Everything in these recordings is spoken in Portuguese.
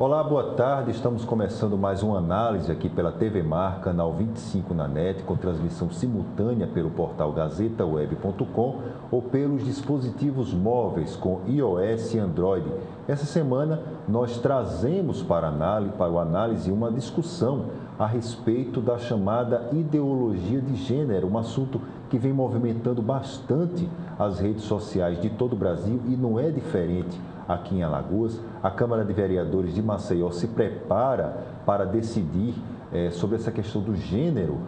Olá, boa tarde. Estamos começando mais uma análise aqui pela TV Mar, canal 25 na NET, com transmissão simultânea pelo portal gazetaweb.com ou pelos dispositivos móveis com iOS e Android. Essa semana nós trazemos para o análise uma discussão a respeito da chamada ideologia de gênero, um assunto que vem movimentando bastante as redes sociais de todo o Brasil e não é diferente aqui em Alagoas. A Câmara de Vereadores de Maceió se prepara para decidir sobre essa questão do gênero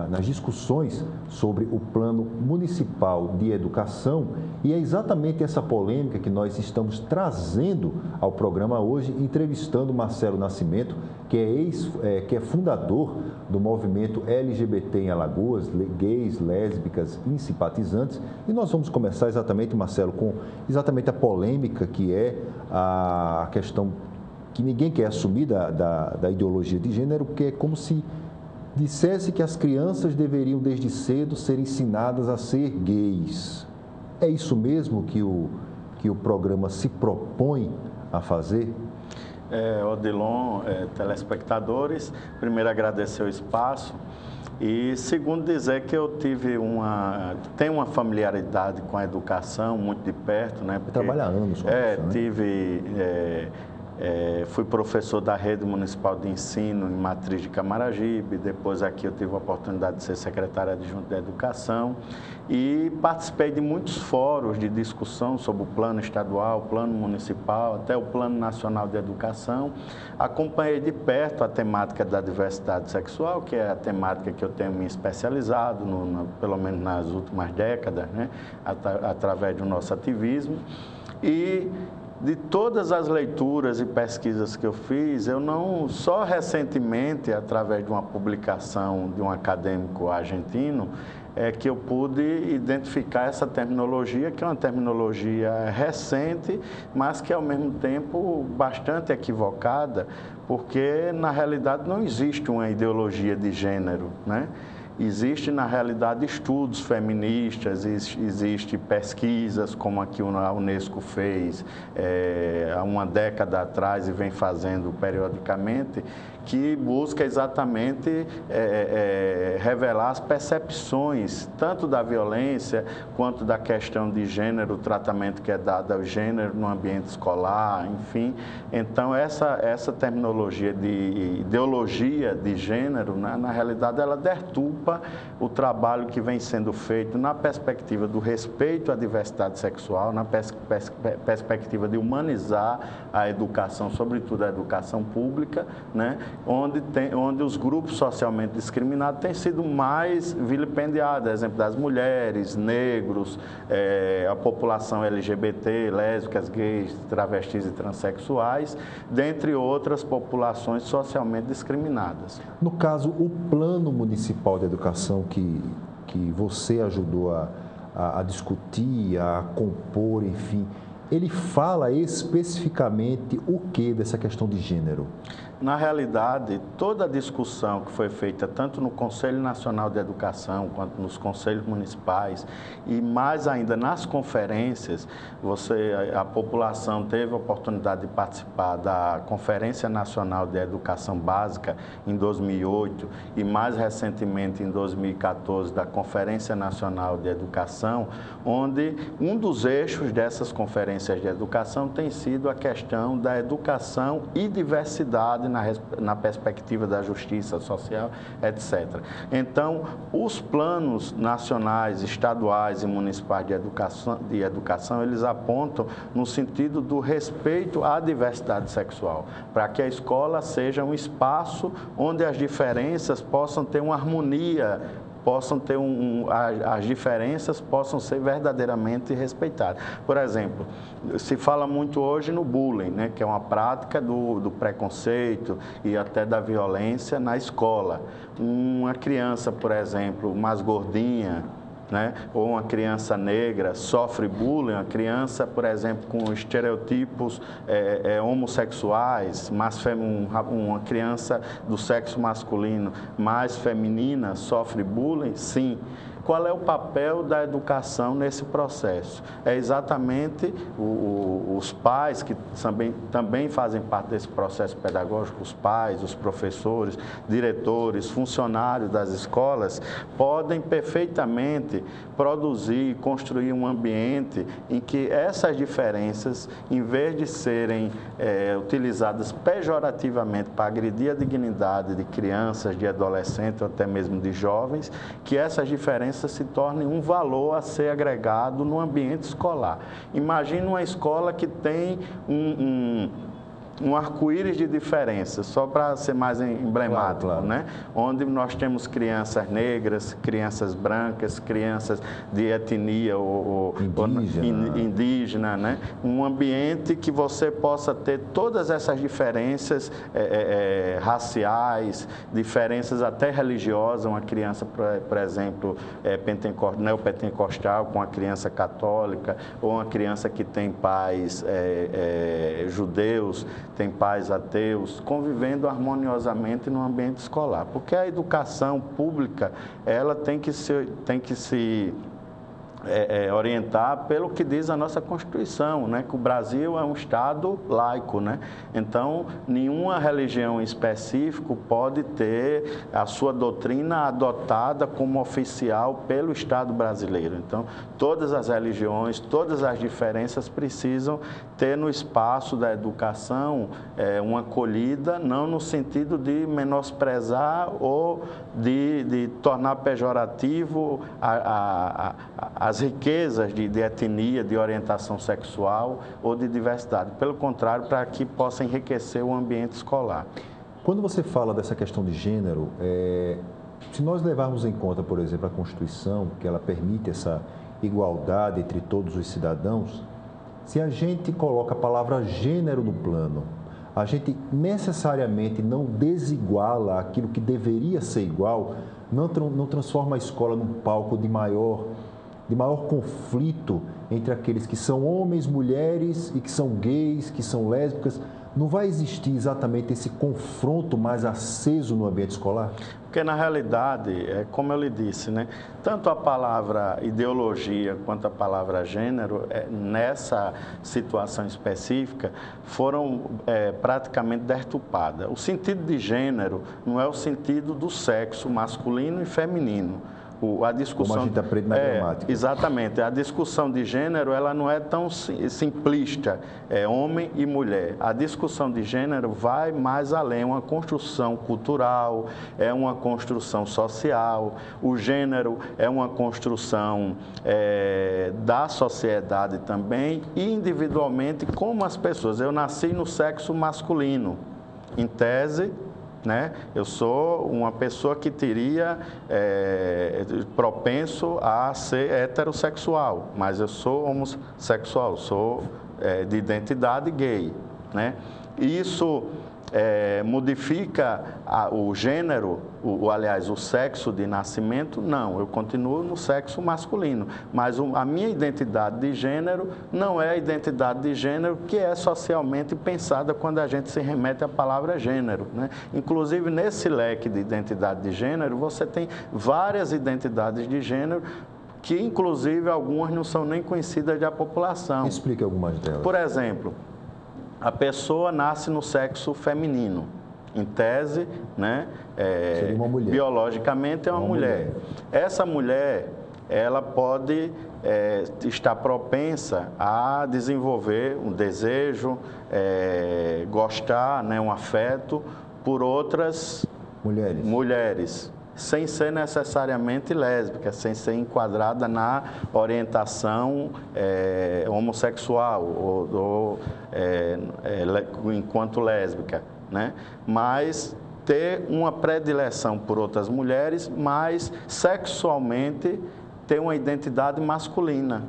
nas discussões sobre o Plano Municipal de Educação. E é exatamente essa polêmica que nós estamos trazendo ao programa hoje, entrevistando Marcelo Nascimento, que é fundador do movimento LGBT em Alagoas, gays, lésbicas e simpatizantes. E nós vamos começar exatamente, Marcelo, com exatamente a polêmica que é a questão que ninguém quer assumir da ideologia de gênero, que é como se dissesse que as crianças deveriam desde cedo ser ensinadas a ser gays. É isso mesmo que o programa se propõe a fazer? Odilon, telespectadores, primeiro agradecer o espaço e segundo dizer que eu tenho uma familiaridade com a educação muito de perto, né? Porque trabalha há anos com isso, né? Fui professor da Rede Municipal de Ensino em Matriz de Camaragibe, depois aqui eu tive a oportunidade de ser secretário adjunto da Educação e participei de muitos fóruns de discussão sobre o plano estadual, o plano municipal, até o Plano Nacional de Educação. Acompanhei de perto a temática da diversidade sexual, que é a temática que eu tenho me especializado, pelo menos nas últimas décadas, né, através do nosso ativismo. E de todas as leituras e pesquisas que eu fiz, eu não só recentemente, através de uma publicação de um acadêmico argentino, que eu pude identificar essa terminologia, que é uma terminologia recente, mas que ao mesmo tempo bastante equivocada, porque na realidade não existe uma ideologia de gênero, né? Existe, na realidade, estudos feministas, existe pesquisas, como a que a Unesco fez há uma década atrás e vem fazendo periodicamente, que busca exatamente revelar as percepções, tanto da violência, quanto da questão de gênero, o tratamento que é dado ao gênero no ambiente escolar, enfim. Então, essa terminologia de ideologia de gênero, né, na realidade, ela deturpa o trabalho que vem sendo feito na perspectiva do respeito à diversidade sexual, na perspectiva de humanizar a educação, sobretudo a educação pública, né, onde os grupos socialmente discriminados têm sido mais vilipendiados, exemplo das mulheres, negros, a população LGBT, lésbicas, gays, travestis e transexuais, dentre outras populações socialmente discriminadas. No caso, o Plano Municipal de Educação que você ajudou a discutir, a compor, enfim, ele fala especificamente o que dessa questão de gênero? Na realidade, toda a discussão que foi feita tanto no Conselho Nacional de Educação quanto nos conselhos municipais e mais ainda nas conferências, a população teve a oportunidade de participar da Conferência Nacional de Educação Básica em 2008 e mais recentemente em 2014 da Conferência Nacional de Educação, onde um dos eixos dessas conferências de educação tem sido a questão da educação e diversidade na perspectiva da justiça social, etc. Então, os planos nacionais, estaduais e municipais de educação, eles apontam no sentido do respeito à diversidade sexual, para que a escola seja um espaço onde as diferenças possam ter uma harmonia, as diferenças possam ser verdadeiramente respeitadas. Por exemplo, se fala muito hoje no bullying, né, que é uma prática do preconceito e até da violência na escola. Uma criança, por exemplo, mais gordinha, né, ou uma criança negra sofre bullying, uma criança, por exemplo, com estereotipos homossexuais, uma criança do sexo masculino mais feminina sofre bullying, sim. Qual é o papel da educação nesse processo? É exatamente os pais, que também fazem parte desse processo pedagógico, os pais, os professores, diretores, funcionários das escolas, podem perfeitamente produzir, construir um ambiente em que essas diferenças, em vez de serem utilizadas pejorativamente para agredir a dignidade de crianças, de adolescentes ou até mesmo de jovens, que essas diferenças se tornem um valor a ser agregado no ambiente escolar. Imagine uma escola que tem um arco-íris de diferenças, só para ser mais emblemático, claro. Né? Onde nós temos crianças negras, crianças brancas, crianças de etnia ou indígena, né? Um ambiente que você possa ter todas essas diferenças raciais, diferenças até religiosas, uma criança, por exemplo, neopentecostal com a criança católica, ou uma criança que tem pais judeus, tem pais ateus, convivendo harmoniosamente no ambiente escolar. Porque a educação pública, ela tem que se orientar pelo que diz a nossa Constituição, né? Que o Brasil é um Estado laico, né? Então, nenhuma religião em específico pode ter a sua doutrina adotada como oficial pelo Estado brasileiro. Então, todas as religiões, todas as diferenças precisam ter no espaço da educação uma acolhida, não no sentido de menosprezar ou de tornar pejorativo as riquezas de etnia, de orientação sexual ou de diversidade. Pelo contrário, para que possa enriquecer o ambiente escolar. Quando você fala dessa questão de gênero, se nós levarmos em conta, por exemplo, a Constituição, que ela permite essa igualdade entre todos os cidadãos, se a gente coloca a palavra gênero no plano, a gente necessariamente não desiguala aquilo que deveria ser igual, não transforma a escola num palco de maior conflito entre aqueles que são homens, mulheres e que são gays, que são lésbicas. Não vai existir exatamente esse confronto mais aceso no ambiente escolar? Porque, na realidade, como eu lhe disse, né, tanto a palavra ideologia quanto a palavra gênero, nessa situação específica, foram praticamente deturpadas. O sentido de gênero não é o sentido do sexo masculino e feminino. A discussão, como a gente aprende na gramática. Exatamente. A discussão de gênero, ela não é tão simplista, homem e mulher. A discussão de gênero vai mais além, é uma construção cultural, é uma construção social. O gênero é uma construção da sociedade também, e individualmente como as pessoas. Eu nasci no sexo masculino, em tese, né? Eu sou uma pessoa que teria propenso a ser heterossexual, mas eu sou homossexual, sou de identidade gay, né? Isso modifica o gênero, aliás, o sexo de nascimento? Não, eu continuo no sexo masculino, mas a minha identidade de gênero não é a identidade de gênero que é socialmente pensada quando a gente se remete à palavra gênero, né? Inclusive, nesse leque de identidade de gênero, você tem várias identidades de gênero, que inclusive algumas não são nem conhecidas da população. Explique algumas delas. Por exemplo, a pessoa nasce no sexo feminino, em tese, né? Seria uma mulher. Biologicamente é uma mulher. Essa mulher, ela pode estar propensa a desenvolver um desejo, gostar, né, um afeto por outras mulheres, sem ser necessariamente lésbica, sem ser enquadrada na orientação homossexual ou enquanto lésbica, né? Mas ter uma predileção por outras mulheres, mas sexualmente ter uma identidade masculina.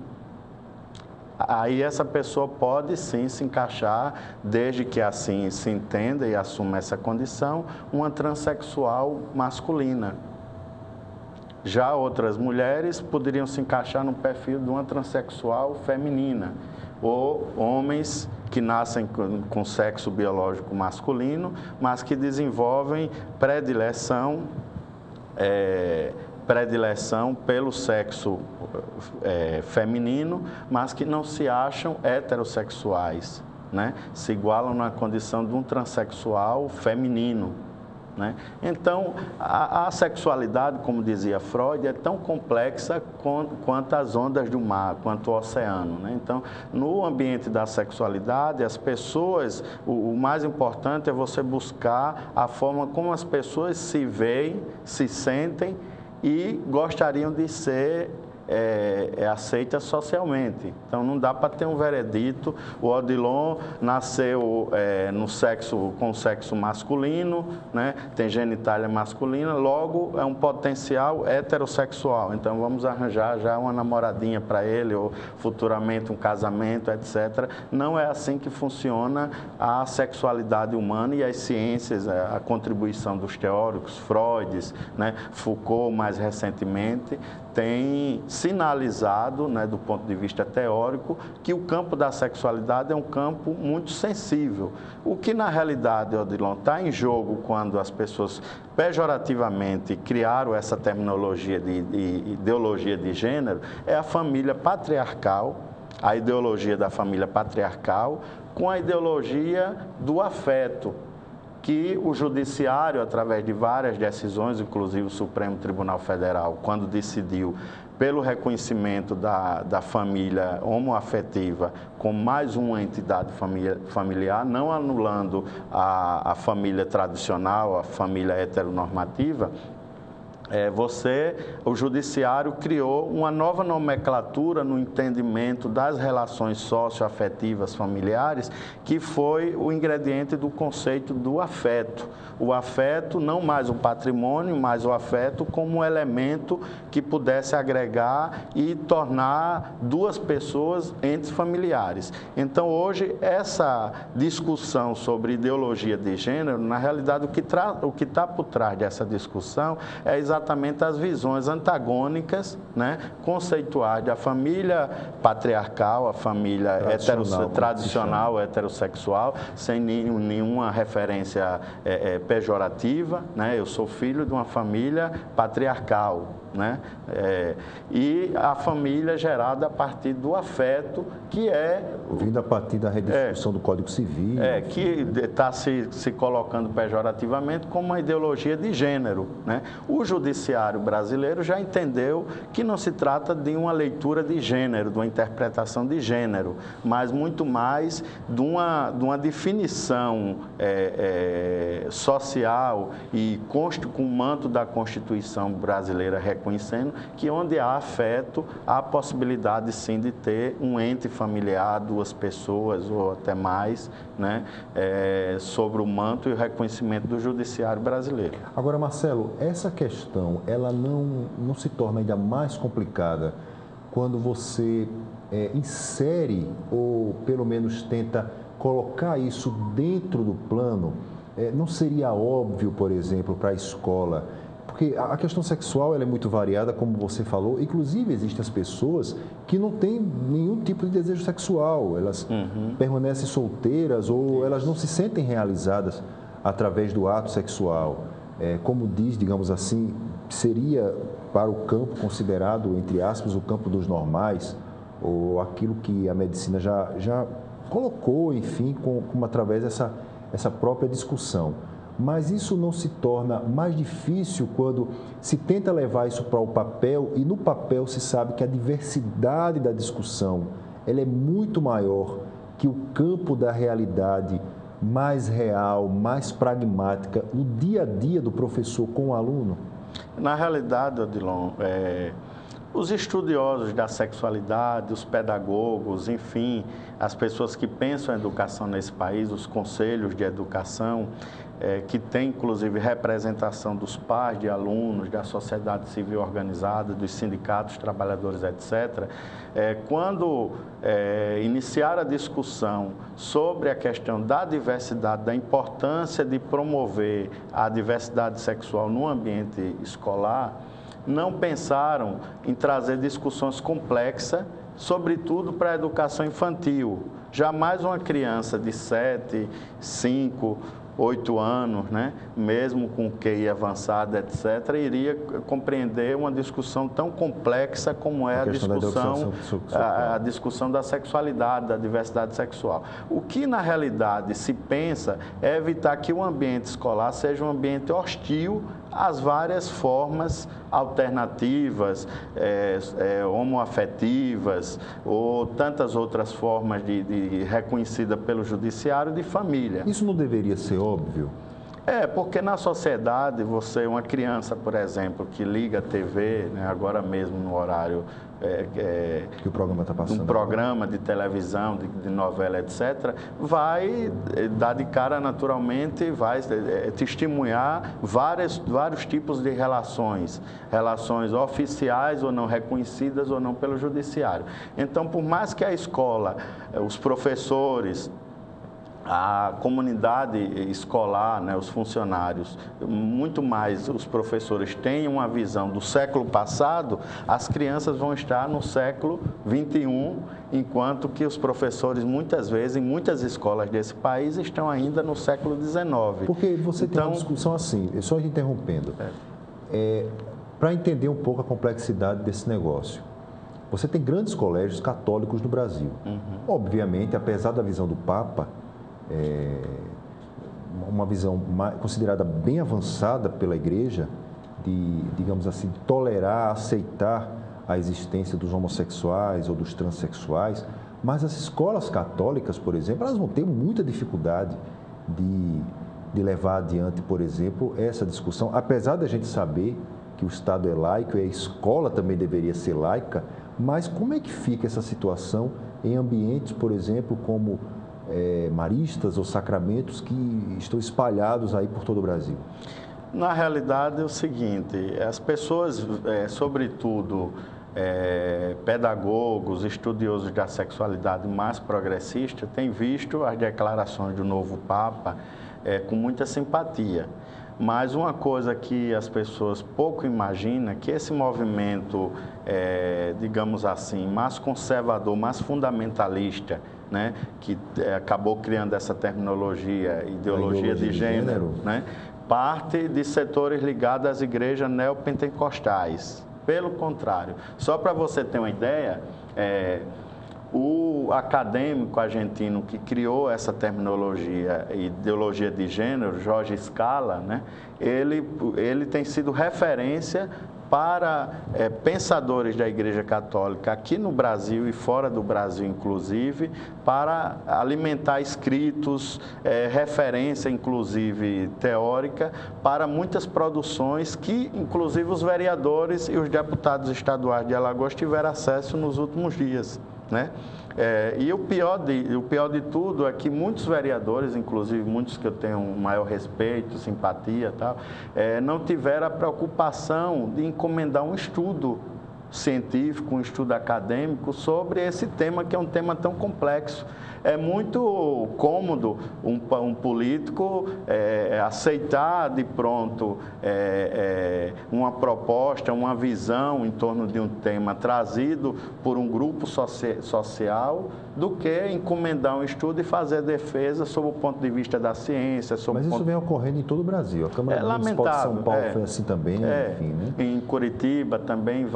Aí essa pessoa pode sim se encaixar, desde que assim se entenda e assuma essa condição, uma transexual masculina. Já outras mulheres poderiam se encaixar no perfil de uma transexual feminina, ou homens que nascem com sexo biológico masculino, mas que desenvolvem predileção predileção pelo sexo feminino, mas que não se acham heterossexuais, né? Se igualam na condição de um transexual feminino, né? Então, a sexualidade, como dizia Freud, é tão complexa quanto as ondas do mar, quanto o oceano, né? Então, no ambiente da sexualidade, as pessoas, o mais importante é você buscar a forma como as pessoas se veem, se sentem e gostariam de ser aceita socialmente. Então, não dá para ter um veredito. O Odilon nasceu com o sexo masculino, né? Tem genitália masculina, logo é um potencial heterossexual. Então, vamos arranjar já uma namoradinha para ele, ou futuramente um casamento, etc. Não é assim que funciona a sexualidade humana e as ciências, a contribuição dos teóricos, Freud, né? Foucault, mais recentemente, tem sinalizado, né, do ponto de vista teórico, que o campo da sexualidade é um campo muito sensível. O que, na realidade, Odilon, está em jogo quando as pessoas pejorativamente criaram essa terminologia de ideologia de gênero, é a família patriarcal, a ideologia da família patriarcal, com a ideologia do afeto, que o Judiciário, através de várias decisões, inclusive o Supremo Tribunal Federal, quando decidiu pelo reconhecimento da família homoafetiva como mais uma entidade familiar, não anulando a família tradicional, a família heteronormativa, o Judiciário criou uma nova nomenclatura no entendimento das relações socioafetivas familiares, que foi o ingrediente do conceito do afeto. O afeto, não mais um patrimônio, mas o afeto como um elemento que pudesse agregar e tornar duas pessoas entes familiares. Então, hoje, essa discussão sobre ideologia de gênero, na realidade, o que está por trás dessa discussão é exatamente as visões antagônicas, né, conceituais da família patriarcal, a família tradicional, heterossexual, sem nenhuma referência pejorativa, né? Eu sou filho de uma família patriarcal, né? E a família gerada a partir do afeto, que vindo a partir da rediscussão do Código Civil. Que está se colocando pejorativamente como uma ideologia de gênero, né? O Judiciário brasileiro já entendeu que não se trata de uma leitura de gênero, de uma interpretação de gênero, mas muito mais de uma definição social e com o manto da Constituição brasileira reconhecendo que onde há afeto, há a possibilidade sim de ter um ente familiar, duas pessoas ou até mais, né, sobre o manto e o reconhecimento do Judiciário brasileiro. Agora, Marcelo, essa questão, ela não se torna ainda mais complicada quando você insere ou pelo menos tenta colocar isso dentro do plano? Não seria óbvio, por exemplo, para a escola? Porque a questão sexual ela é muito variada, como você falou. Inclusive, existem as pessoas que não têm nenhum tipo de desejo sexual. Elas permanecem solteiras ou elas não se sentem realizadas através do ato sexual. Como diz, digamos assim, seria para o campo considerado, entre aspas, o campo dos normais, ou aquilo que a medicina já colocou, enfim, como através dessa própria discussão. Mas isso não se torna mais difícil quando se tenta levar isso para o papel e no papel se sabe que a diversidade da discussão ela é muito maior que o campo da realidade mais real, mais pragmática, no dia a dia do professor com o aluno? Na realidade, Odilon, os estudiosos da sexualidade, os pedagogos, enfim, as pessoas que pensam a educação nesse país, os conselhos de educação, que tem inclusive representação dos pais, de alunos, da sociedade civil organizada, dos sindicatos, trabalhadores, etc., quando iniciar a discussão sobre a questão da diversidade, da importância de promover a diversidade sexual no ambiente escolar, não pensaram em trazer discussões complexas, sobretudo para a educação infantil. Jamais uma criança de 7, 5 8 anos, né? Mesmo com QI avançado, etc., iria compreender uma discussão tão complexa como é a discussão da sexualidade, da diversidade sexual. O que, na realidade, se pensa é evitar que o ambiente escolar seja um ambiente hostil às várias formas alternativas, homoafetivas ou tantas outras formas reconhecida pelo judiciário de família. Isso não deveria ser óbvio? Porque na sociedade, uma criança, por exemplo, que liga a TV, né, agora mesmo no horário que o programa está passando, um programa de televisão, de novela, etc., vai dar de cara naturalmente, vai testemunhar vários tipos de relações oficiais ou não reconhecidas ou não pelo judiciário. Então, por mais que a escola, os professores, a comunidade escolar, né, os funcionários, muito mais os professores tenham uma visão do século passado, as crianças vão estar no século XXI, enquanto que os professores, muitas vezes, em muitas escolas desse país, estão ainda no século XIX. Porque você tem uma discussão assim, só interrompendo, para entender um pouco a complexidade desse negócio. Você tem grandes colégios católicos no Brasil. Obviamente, apesar da visão do Papa, uma visão considerada bem avançada pela Igreja, de, digamos assim, tolerar, aceitar a existência dos homossexuais ou dos transexuais, mas as escolas católicas, por exemplo, elas vão ter muita dificuldade de levar adiante, por exemplo, essa discussão, apesar da gente saber que o Estado é laico e a escola também deveria ser laica, mas como é que fica essa situação em ambientes, por exemplo, como maristas ou sacramentos que estão espalhados aí por todo o Brasil? Na realidade é o seguinte, as pessoas, sobretudo pedagogos, estudiosos da sexualidade mais progressista, têm visto as declarações do novo Papa com muita simpatia. Mas uma coisa que as pessoas pouco imaginam é que esse movimento, digamos assim, mais conservador, mais fundamentalista, né, que acabou criando essa terminologia, ideologia de gênero, né, parte de setores ligados às igrejas neopentecostais. Pelo contrário, só para você ter uma ideia, o acadêmico argentino que criou essa terminologia, ideologia de gênero, Jorge Scala, né, ele tem sido referência para pensadores da Igreja Católica aqui no Brasil e fora do Brasil, inclusive, para alimentar escritos, referência, inclusive, teórica, para muitas produções que, inclusive, os vereadores e os deputados estaduais de Alagoas tiveram acesso nos últimos dias, né? E o pior de tudo é que muitos vereadores, inclusive muitos que eu tenho um maior respeito, simpatia e tal, não tiveram a preocupação de encomendar um estudo científico, um estudo acadêmico sobre esse tema, que é um tema tão complexo. É muito cômodo um político aceitar de pronto uma proposta, uma visão em torno de um tema trazido por um grupo social, do que encomendar um estudo e fazer defesa sob o ponto de vista da ciência. Mas isso vem ocorrendo em todo o Brasil. A Câmara Municipal de São Paulo foi assim também, enfim, né? Em Curitiba também,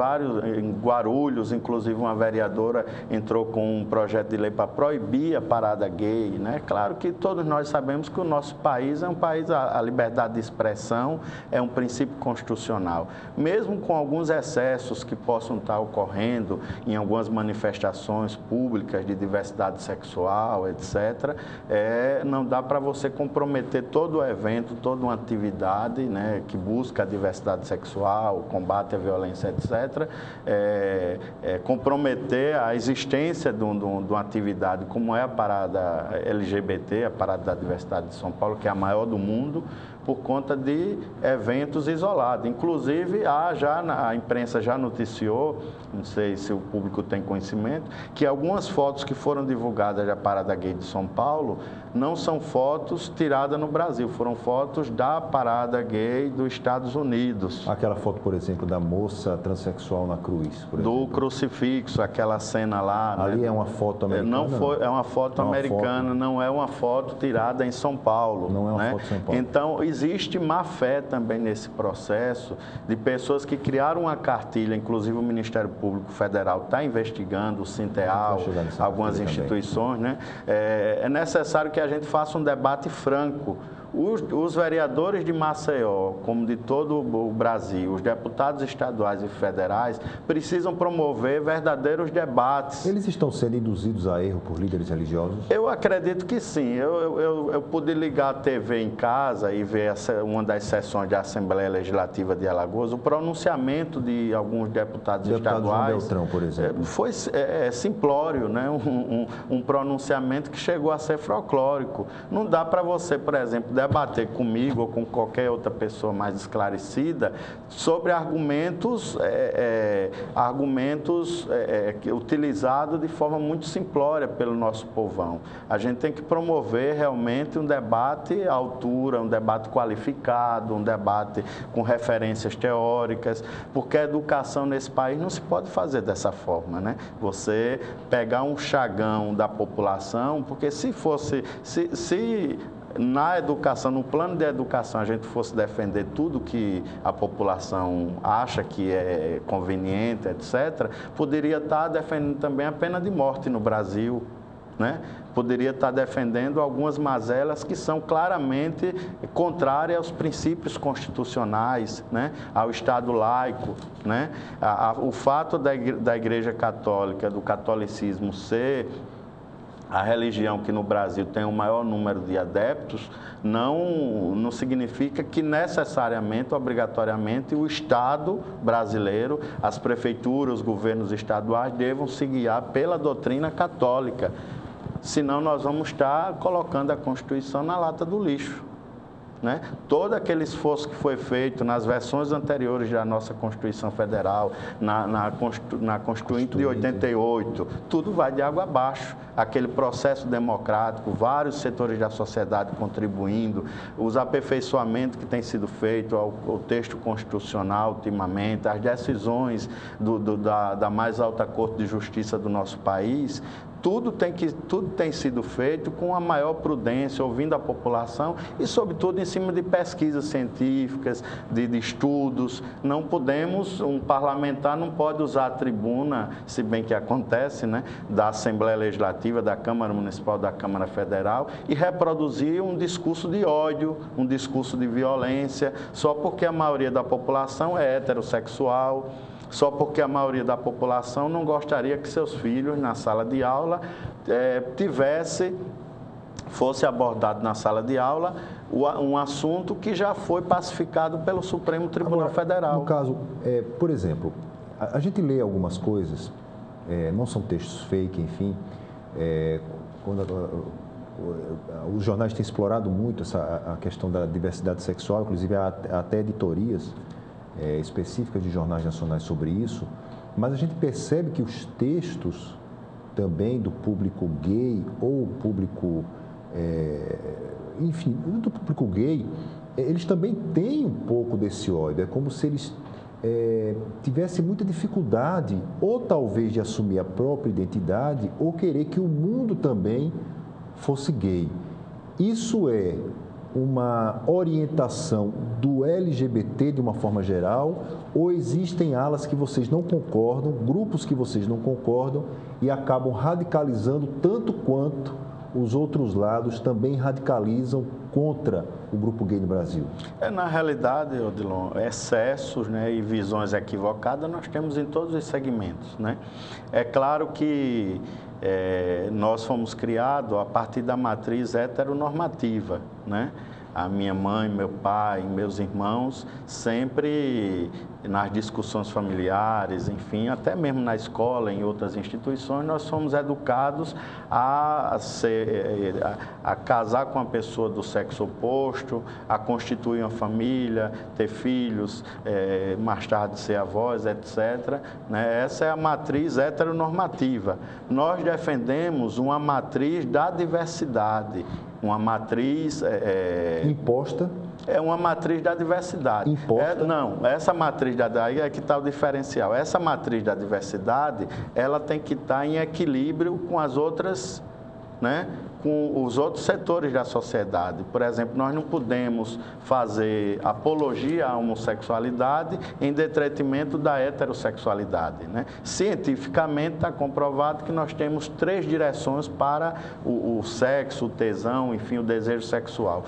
em Guarulhos, inclusive uma vereadora entrou com um projeto de lei para proibir a parada gay, né? Claro que todos nós sabemos que o nosso país é um país, a liberdade de expressão é um princípio constitucional. Mesmo com alguns excessos que possam estar ocorrendo em algumas manifestações públicas de diversidade sexual, etc., não dá para você comprometer todo o evento, toda uma atividade, né, que busca a diversidade sexual, combate à violência, etc., comprometer a existência de uma atividade como é a parada LGBT, a parada da diversidade de São Paulo, que é a maior do mundo, por conta de eventos isolados. Inclusive, a imprensa já noticiou, não sei se o público tem conhecimento, que algumas fotos que foram divulgadas da Parada Gay de São Paulo não são fotos tiradas no Brasil, foram fotos da Parada Gay dos Estados Unidos. Aquela foto, por exemplo, da moça transexual na cruz, por exemplo. Do crucifixo, aquela cena lá. Ali, né? É uma foto americana? Não foi, é uma foto americana, não é uma foto tirada em São Paulo. Não é uma né? foto em São Paulo. Então, existe má fé também nesse processo de pessoas que criaram uma cartilha, inclusive o Ministério Público Federal está investigando, o Sinteal, algumas instituições, né? É necessário que a gente faça um debate franco. Os vereadores de Maceió, como de todo o Brasil, os deputados estaduais e federais, precisam promover verdadeiros debates. Eles estão sendo induzidos a erro por líderes religiosos? Eu acredito que sim. Eu pude ligar a TV em casa e ver uma das sessões da Assembleia Legislativa de Alagoas, o pronunciamento de alguns deputados estaduais. João Beltrão, por exemplo. Foi simplório, né? Um pronunciamento que chegou a ser folclórico. Não dá para você, por exemplo, debater comigo ou com qualquer outra pessoa mais esclarecida sobre argumentos utilizados de forma muito simplória pelo nosso povão. A gente tem que promover realmente um debate à altura, um debate qualificado, um debate com referências teóricas, porque a educação nesse país não se pode fazer dessa forma, né? Você pegar um chagão da população, porque se na educação, no plano de educação, a gente fosse defender tudo que a população acha que é conveniente, etc., poderia estar defendendo também a pena de morte no Brasil, né? Poderia estar defendendo algumas mazelas que são claramente contrárias aos princípios constitucionais, né? Ao Estado laico, né? O fato da Igreja Católica, do catolicismo ser a religião que no Brasil tem o maior número de adeptos, não significa que necessariamente, obrigatoriamente, o Estado brasileiro, as prefeituras, os governos estaduais devam se guiar pela doutrina católica. Senão nós vamos estar colocando a Constituição na lata do lixo. Né? Todo aquele esforço que foi feito nas versões anteriores da nossa Constituição Federal, na Constituinte de 88, tudo vai de água abaixo. Aquele processo democrático, vários setores da sociedade contribuindo, os aperfeiçoamentos que têm sido feitos ao texto constitucional ultimamente, as decisões da mais alta Corte de Justiça do nosso país, tudo tem sido feito com a maior prudência, ouvindo a população e, sobretudo, em cima de pesquisas científicas, de estudos. Não podemos, um parlamentar não pode usar a tribuna, se bem que acontece, né, da Assembleia Legislativa, da Câmara Municipal, da Câmara Federal, e reproduzir um discurso de ódio, um discurso de violência, só porque a maioria da população é heterossexual, só porque a maioria da população não gostaria que seus filhos, na sala de aula, fosse abordado na sala de aula um assunto que já foi pacificado pelo Supremo Tribunal Federal. No caso, por exemplo, a gente lê algumas coisas, não são textos fake, enfim, os jornais têm explorado muito a questão da diversidade sexual, inclusive há até editorias específicas de jornais nacionais sobre isso, mas a gente percebe que os textos também do público gay ou público, enfim, do público gay, eles também têm um pouco desse ódio, é como se eles tivessem muita dificuldade ou talvez de assumir a própria identidade ou querer que o mundo também fosse gay. Isso é uma orientação do LGBT de uma forma geral, ou existem alas que vocês não concordam, grupos que vocês não concordam e acabam radicalizando tanto quanto os outros lados também radicalizam contra o grupo gay no Brasil? Na realidade, Odilon, excessos, né, e visões equivocadas nós temos em todos os segmentos, né? É claro que nós fomos criados a partir da matriz heteronormativa, né? a minha mãe, meu pai, meus irmãos, sempre nas discussões familiares, enfim, até mesmo na escola, em outras instituições, nós somos educados a casar com uma pessoa do sexo oposto, a constituir uma família, ter filhos, mais tarde ser avós, etc. Essa é a matriz heteronormativa. Nós defendemos uma matriz da diversidade, uma matriz... imposta? É uma matriz da diversidade. Imposta? Não, essa matriz aí é que está o diferencial. Essa matriz da diversidade, ela tem que estar em equilíbrio com as outras, com os outros setores da sociedade. Por exemplo, nós não podemos fazer apologia à homossexualidade em detrimento da heterossexualidade. Cientificamente está comprovado que nós temos 3 direções para o sexo, o tesão, enfim, o desejo sexual.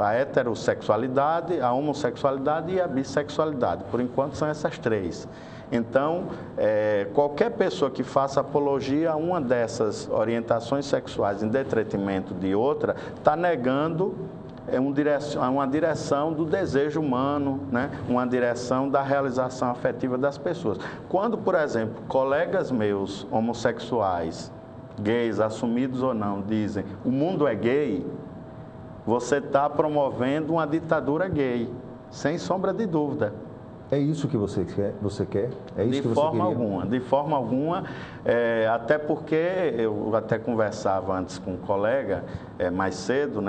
A heterossexualidade, a homossexualidade e a bissexualidade. Por enquanto são essas 3. Então, qualquer pessoa que faça apologia a uma dessas orientações sexuais em detrimento de outra, está negando uma direção do desejo humano, uma direção da realização afetiva das pessoas. Quando, por exemplo, colegas meus homossexuais, gays, assumidos ou não, dizem o mundo é gay, você está promovendo uma ditadura gay, sem sombra de dúvida. É isso que você quer? É isso que você queria? De forma alguma, até porque eu até conversava antes com um colega, mais cedo,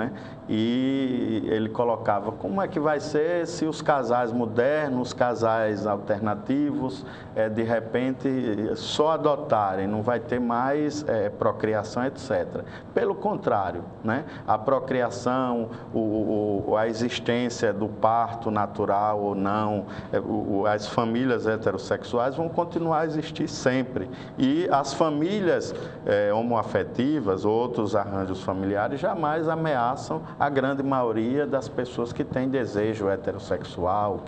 e ele colocava como é que vai ser se os casais modernos, os casais alternativos, de repente só adotarem, não vai ter mais procriação, etc. Pelo contrário, a procriação, a existência do parto natural ou não, as famílias heterossexuais vão continuar a existir sempre. E as famílias homoafetivas, outros arranjos familiares, jamais ameaçam a grande maioria das pessoas que têm desejo heterossexual,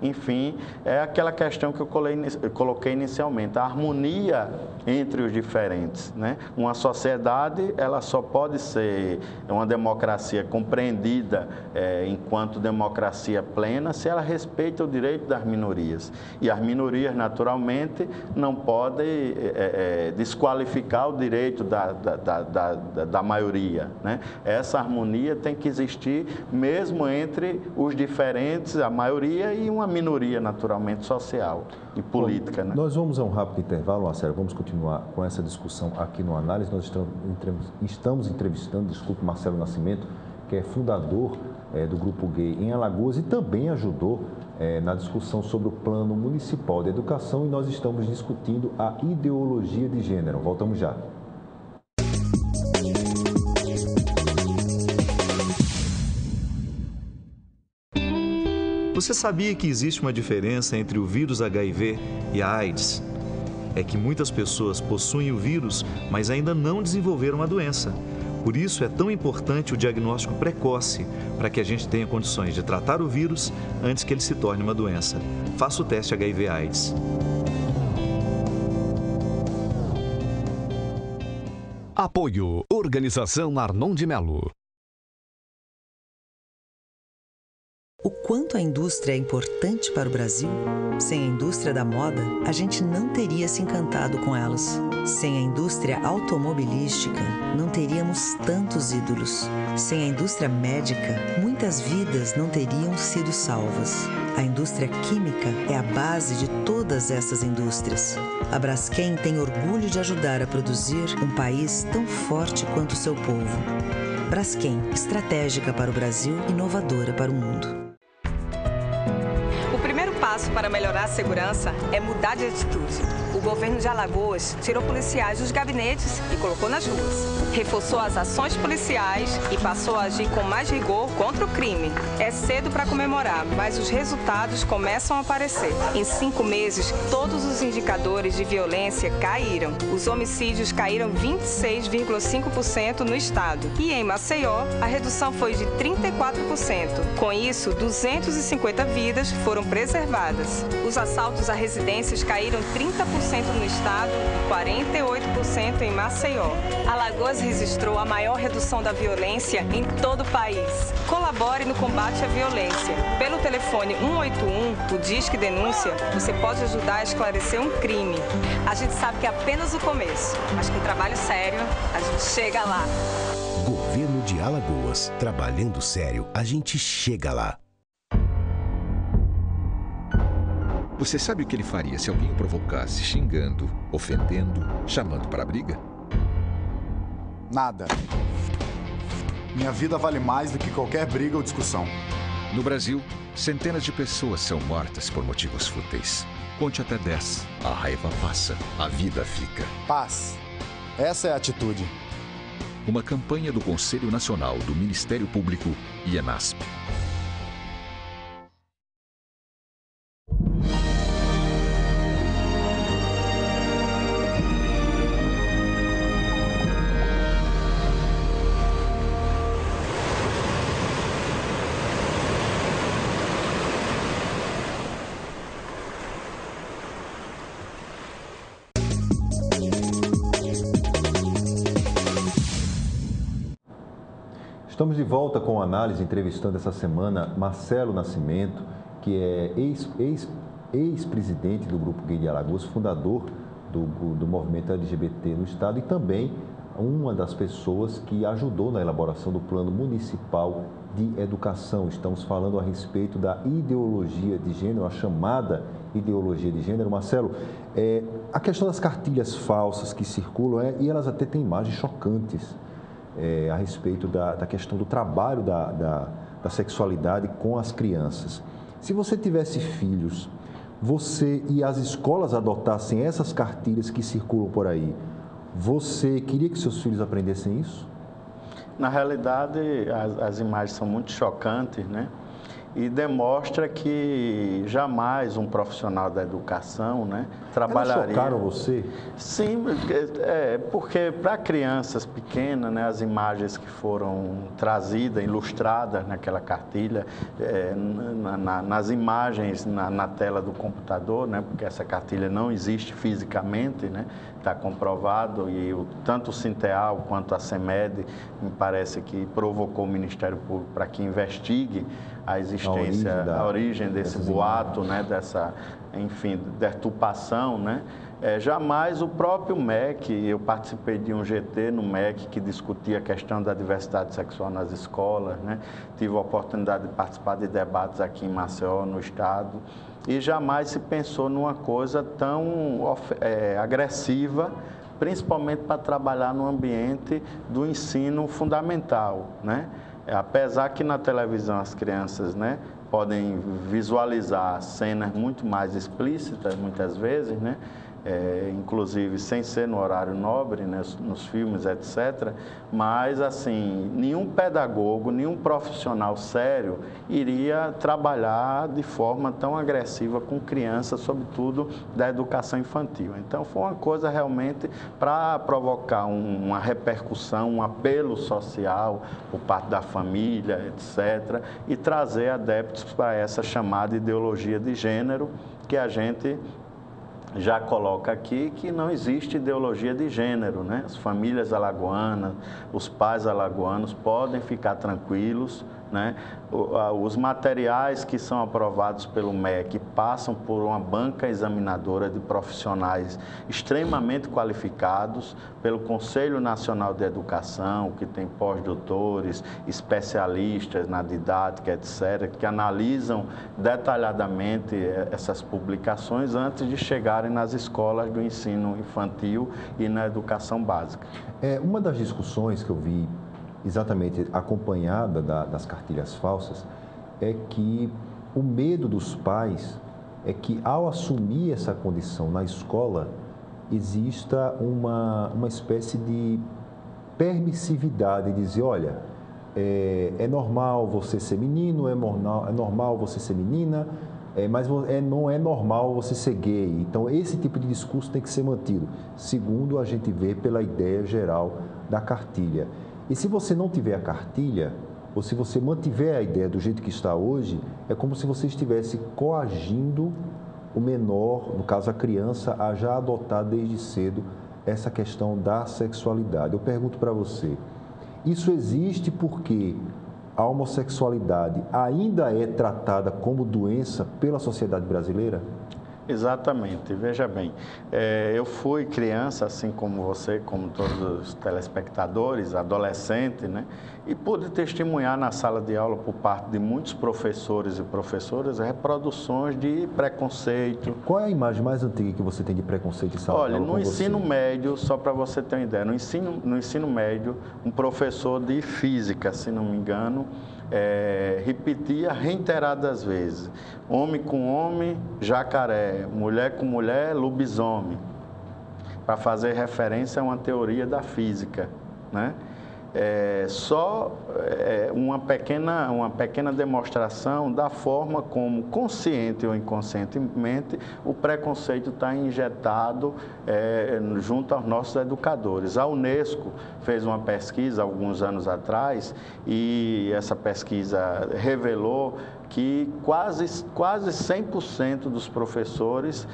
enfim, é aquela questão que eu coloquei inicialmente, a harmonia entre os diferentes. Uma sociedade, ela só pode ser uma democracia compreendida enquanto democracia plena se ela respeita o direito das minorias. E as minorias, naturalmente, não podem desqualificar o direito da maioria. Essa harmonia tem que existir mesmo entre os diferentes, a maioria e uma minoria, naturalmente, social e política. Bom, nós vamos a um rápido intervalo, Marcelo, vamos continuar com essa discussão aqui no Análise. Nós estamos entrevistando, Marcelo Nascimento, que é fundador do Grupo Gay em Alagoas e também ajudou na discussão sobre o Plano Municipal de Educação, e nós estamos discutindo a ideologia de gênero. Voltamos já. Você sabia que existe uma diferença entre o vírus HIV e a AIDS? É que muitas pessoas possuem o vírus, mas ainda não desenvolveram a doença. Por isso é tão importante o diagnóstico precoce, para que a gente tenha condições de tratar o vírus antes que ele se torne uma doença. Faça o teste HIV/AIDS. Apoio Organização Arnon de Melo. O quanto a indústria é importante para o Brasil? Sem a indústria da moda, a gente não teria se encantado com elas. Sem a indústria automobilística, não teríamos tantos ídolos. Sem a indústria médica, muitas vidas não teriam sido salvas. A indústria química é a base de todas essas indústrias. A Braskem tem orgulho de ajudar a produzir um país tão forte quanto o seu povo. Braskem, estratégica para o Brasil, inovadora para o mundo. O primeiro passo para melhorar a segurança é mudar de atitude. O governo de Alagoas tirou policiais dos gabinetes e colocou nas ruas. Reforçou as ações policiais e passou a agir com mais rigor contra o crime. É cedo para comemorar, mas os resultados começam a aparecer. Em 5 meses, todos os indicadores de violência caíram. Os homicídios caíram 26,5% no estado. E em Maceió, a redução foi de 34%. Com isso, 250 vidas foram preservadas. Os assaltos a residências caíram 30%. no estado e 48% em Maceió. Alagoas registrou a maior redução da violência em todo o país. Colabore no combate à violência. Pelo telefone 181, o Disque Denúncia, você pode ajudar a esclarecer um crime. A gente sabe que é apenas o começo, mas com trabalho sério, a gente chega lá. Governo de Alagoas. Trabalhando sério, a gente chega lá. Você sabe o que ele faria se alguém o provocasse xingando, ofendendo, chamando para a briga? Nada. Minha vida vale mais do que qualquer briga ou discussão. No Brasil, centenas de pessoas são mortas por motivos fúteis. Conte até 10. A raiva passa, a vida fica. Paz. Essa é a atitude. Uma campanha do Conselho Nacional do Ministério Público e ENASP. Estamos de volta com a análise, entrevistando essa semana Marcelo Nascimento, que é ex-presidente do Grupo Gay de Alagoas, fundador do movimento LGBT no estado e também uma das pessoas que ajudou na elaboração do Plano Municipal de Educação. Estamos falando a respeito da ideologia de gênero, a chamada ideologia de gênero. Marcelo, a questão das cartilhas falsas que circulam, e elas até têm imagens chocantes, a respeito da questão do trabalho da sexualidade com as crianças. Se você tivesse filhos, você e as escolas adotassem essas cartilhas que circulam por aí, você queria que seus filhos aprendessem isso? Na realidade, as imagens são muito chocantes, né? E demonstra que jamais um profissional da educação, né, trabalharia... Elas chocaram você? Sim, porque para crianças pequenas, né, as imagens que foram trazidas, ilustradas naquela cartilha, nas imagens na tela do computador, né, porque essa cartilha não existe fisicamente, né, está comprovado, e tanto o Sinteal quanto a CEMED, me parece que provocou o Ministério Público para que investigue a existência, a origem desse boato, né, dessa, enfim, deturpação, né? Jamais o próprio MEC, eu participei de um GT no MEC que discutia a questão da diversidade sexual nas escolas, né? Tive a oportunidade de participar de debates aqui em Maceió, no estado, e jamais se pensou numa coisa tão agressiva, principalmente para trabalhar no ambiente do ensino fundamental, né? Apesar que na televisão as crianças, né, podem visualizar cenas muito mais explícitas, muitas vezes, né? Inclusive sem ser no horário nobre, né, nos filmes, etc. Mas, assim, nenhum pedagogo, nenhum profissional sério iria trabalhar de forma tão agressiva com crianças, sobretudo da educação infantil. Então, foi uma coisa realmente para provocar uma repercussão, um apelo social por parte da família, etc. E trazer adeptos para essa chamada ideologia de gênero que a gente já coloca aqui que não existe ideologia de gênero, né? As famílias alagoanas, os pais alagoanos podem ficar tranquilos, né? Os materiais que são aprovados pelo MEC passam por uma banca examinadora de profissionais extremamente qualificados, pelo Conselho Nacional de Educação, que tem pós-doutores, especialistas na didática, etc., que analisam detalhadamente essas publicações antes de chegarem nas escolas do ensino infantil e na educação básica. Uma das discussões que eu vi exatamente acompanhada das cartilhas falsas, é que o medo dos pais é que, ao assumir essa condição na escola, exista uma espécie de permissividade, dizer, olha, é normal você ser menino, é normal você ser menina, mas não é normal você ser gay. Então, esse tipo de discurso tem que ser mantido, segundo a gente vê pela ideia geral da cartilha. E se você não tiver a cartilha, ou se você mantiver a ideia do jeito que está hoje, é como se você estivesse coagindo o menor, no caso a criança, a já adotar desde cedo essa questão da sexualidade. Eu pergunto para você, isso existe porque a homossexualidade ainda é tratada como doença pela sociedade brasileira? Exatamente, veja bem, eu fui criança, assim como você, como todos os telespectadores, adolescente, né? E pude testemunhar na sala de aula, por parte de muitos professores e professoras, reproduções de preconceito. Qual é a imagem mais antiga que você tem de preconceito em sala de aula? Olha, no ensino médio, só para você ter uma ideia, no ensino médio, um professor de física, se não me engano, repetia reiteradas vezes: homem com homem, jacaré, mulher com mulher, lobisomem, para fazer referência a uma teoria da física, né? Uma pequena demonstração da forma como, consciente ou inconscientemente, o preconceito está injetado junto aos nossos educadores. A Unesco fez uma pesquisa alguns anos atrás e essa pesquisa revelou que quase 100% dos professores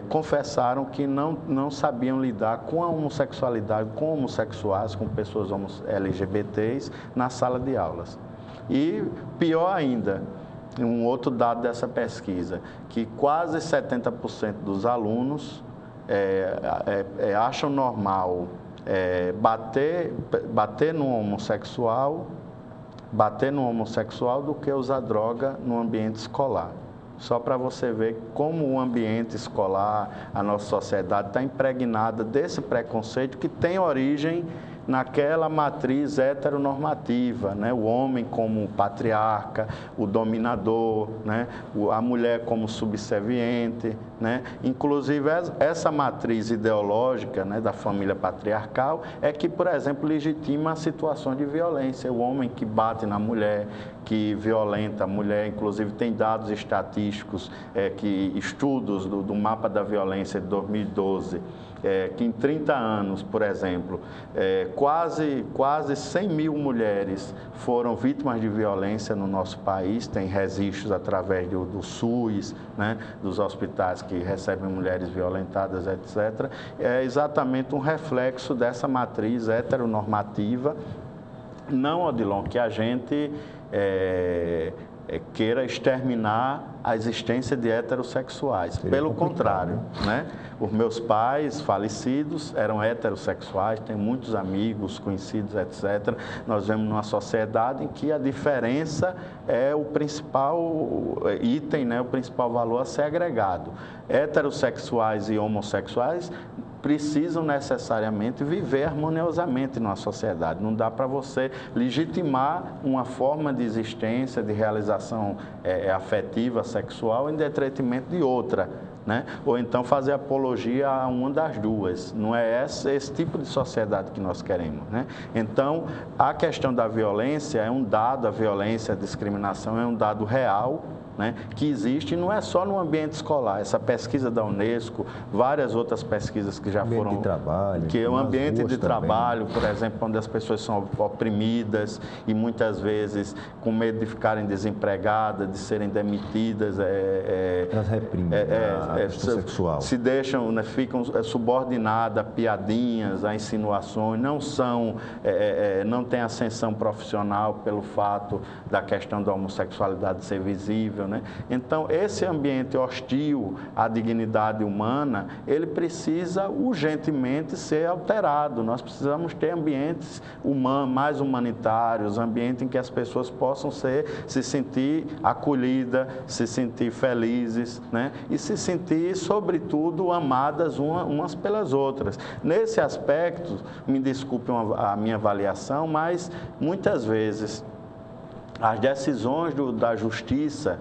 confessaram que não sabiam lidar com a homossexualidade, com homossexuais, com pessoas LGBTs na sala de aulas. E pior ainda, um outro dado dessa pesquisa, que quase 70% dos alunos acham normal bater no homossexual do que usar droga no ambiente escolar. Só para você ver como o ambiente escolar, a nossa sociedade está impregnada desse preconceito que tem origem naquela matriz heteronormativa, né? O homem como patriarca, o dominador, né? A mulher como subserviente, né? Inclusive essa matriz ideológica, né, da família patriarcal é que, por exemplo, legitima situações de violência. O homem que bate na mulher, que violenta a mulher, inclusive tem dados estatísticos, estudos do mapa da violência de 2012, que em 30 anos, por exemplo, quase 100 mil mulheres foram vítimas de violência no nosso país, tem registros através do SUS, né, dos hospitais que recebem mulheres violentadas, etc. É exatamente um reflexo dessa matriz heteronormativa, não, Odilon, que a gente queira exterminar a existência de heterossexuais. Pelo contrário, né? Os meus pais falecidos eram heterossexuais, tenho muitos amigos, conhecidos, etc. Nós vivemos numa sociedade em que a diferença é o principal item, né? O principal valor a ser agregado. Heterossexuais e homossexuais precisam necessariamente viver harmoniosamente numa sociedade. Não dá para você legitimar uma forma de existência, de realização afetiva, sexual, em detrimento de outra, né? Ou então fazer apologia a uma das duas. Não é esse tipo de sociedade que nós queremos, né? Então, a questão da violência é um dado, a violência, a discriminação é um dado real, né, que existe, não é só no ambiente escolar. Essa pesquisa da Unesco, várias outras pesquisas que já foram... de trabalho. Que é um ambiente de trabalho, por exemplo, onde as pessoas são oprimidas e muitas vezes com medo de ficarem desempregadas, de serem demitidas. Elas reprimem a questão sexual. Se deixam, né, ficam subordinadas a piadinhas, a insinuações, não têm ascensão profissional pelo fato da questão da homossexualidade ser visível, né? Então, esse ambiente hostil à dignidade humana, ele precisa urgentemente ser alterado. Nós precisamos ter ambientes mais humanitários, ambientes em que as pessoas possam se sentir acolhidas, se sentir felizes, né? E se sentir, sobretudo, amadas umas pelas outras. Nesse aspecto, me desculpe a minha avaliação, mas muitas vezes as decisões da justiça,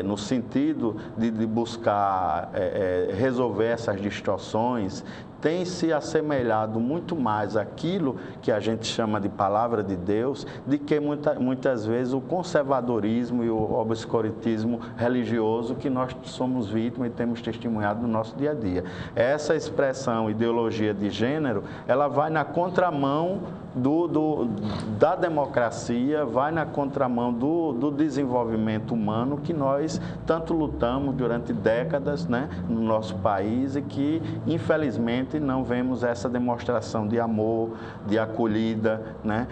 no sentido de buscar resolver essas distorções, tem se assemelhado muito mais àquilo que a gente chama de palavra de Deus, de que muitas vezes o conservadorismo e o obscurantismo religioso que nós somos vítimas e temos testemunhado no nosso dia a dia. Essa expressão ideologia de gênero, ela vai na contramão da democracia, vai na contramão do desenvolvimento humano que nós tanto lutamos durante décadas, né, no nosso país, e que, infelizmente, não vemos essa demonstração de amor, de acolhida, né,